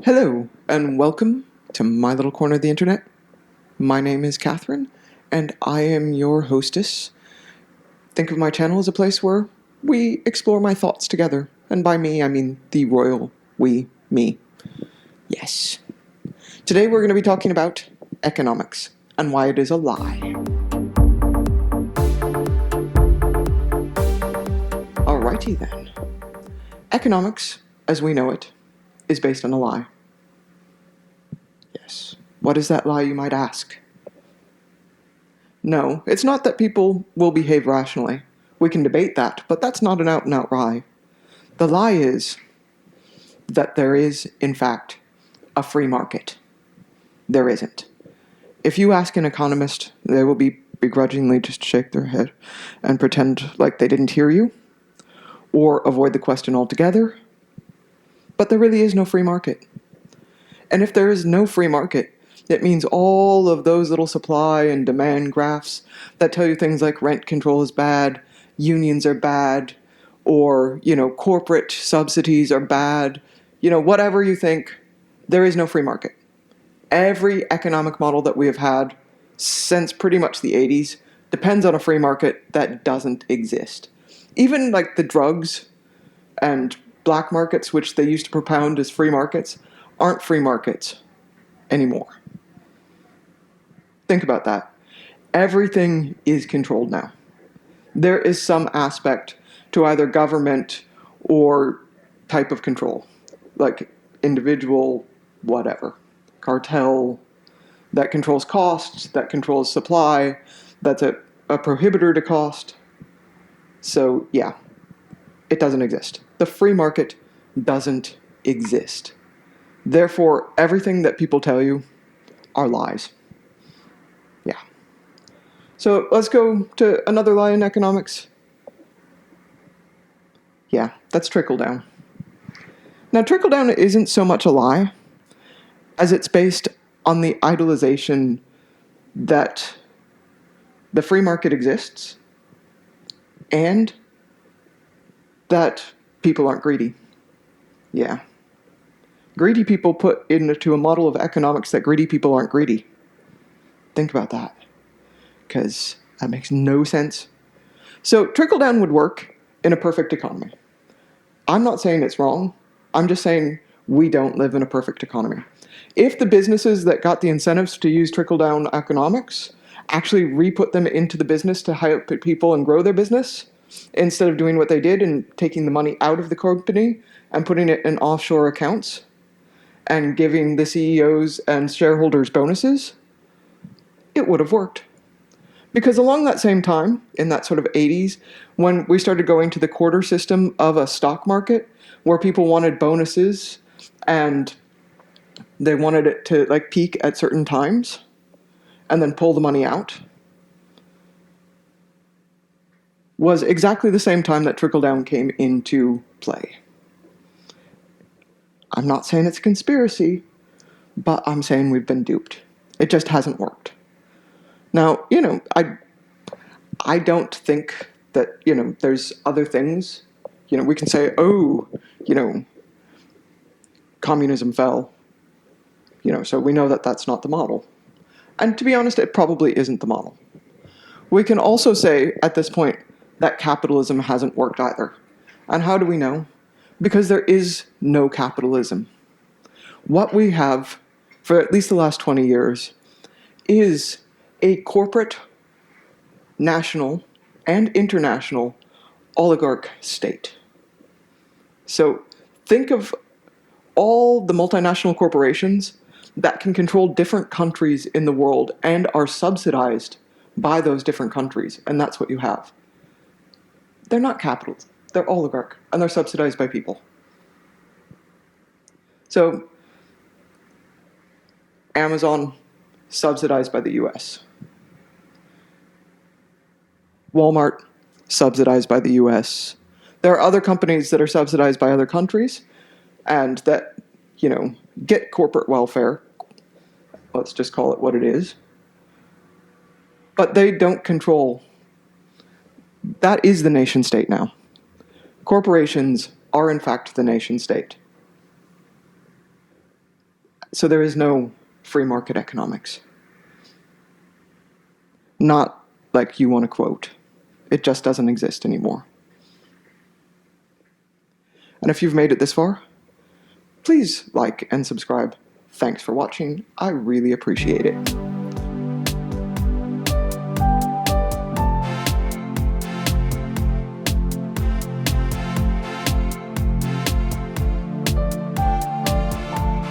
Hello, and welcome to my little corner of the internet. My name is Katherine, and I am your hostess. Think of my channel as a place where we explore my thoughts together, and by me, I mean the royal we, me. Yes. Today we're going to be talking about economics, and why it is a lie. Alrighty then. Economics, as we know it, is based on a lie. Yes. What is that lie, you might ask? No, it's not that people will behave rationally. We can debate that, but that's not an out-and-out lie. The lie is that there is, in fact, a free market. There isn't. If you ask an economist, they will begrudgingly just shake their head and pretend like they didn't hear you, or avoid the question altogether. But there really is no free market. And if there is no free market, it means all of those little supply and demand graphs that tell you things like rent control is bad, unions are bad, or, corporate subsidies are bad, whatever you think, there is no free market. Every economic model that we have had since pretty much the 80s depends on a free market that doesn't exist. Even like the drugs and black markets, which they used to propound as free markets, aren't free markets anymore. Think about that. Everything is controlled now. There is some aspect to either government or type of control, like individual, whatever, cartel, that controls costs, that controls supply, that's a prohibitor to cost. So yeah, it doesn't exist. The free market doesn't exist. Therefore, everything that people tell you are lies. Yeah. So let's go to another lie in economics. Yeah, that's trickle-down. Now, trickle-down isn't so much a lie as it's based on the idolization that the free market exists and that people aren't greedy. Yeah. Greedy people put into a model of economics that greedy people aren't greedy. Think about that, because that makes no sense. So trickle-down would work in a perfect economy. I'm not saying it's wrong. I'm just saying we don't live in a perfect economy. If the businesses that got the incentives to use trickle-down economics actually re-put them into the business to hire people and grow their business, instead of doing what they did and taking the money out of the company and putting it in offshore accounts and giving the CEOs and shareholders bonuses, it would have worked. Because along that same time, in that sort of 80s, when we started going to the quarter system of a stock market, where people wanted bonuses and they wanted it to peak at certain times and then pull the money out, was exactly the same time that trickle-down came into play. I'm not saying it's a conspiracy, but I'm saying we've been duped. It just hasn't worked. Now, I don't think that, there's other things. We can say, communism fell. So we know that that's not the model. And to be honest, it probably isn't the model. We can also say, at this point, that capitalism hasn't worked either. And how do we know? Because there is no capitalism. What we have, for at least the last 20 years, is a corporate, national, and international oligarch state. So think of all the multinational corporations that can control different countries in the world and are subsidized by those different countries, and that's what you have. They're not capitalists, they're oligarch, and they're subsidized by people. So, Amazon, subsidized by the US. Walmart, subsidized by the US. There are other companies that are subsidized by other countries and that, get corporate welfare. Let's just call it what it is. But they don't control. That is the nation state now. Corporations are in fact the nation state. So there is no free market economics. Not like you want to quote. It just doesn't exist anymore. And if you've made it this far, please like and subscribe. Thanks for watching. I really appreciate it.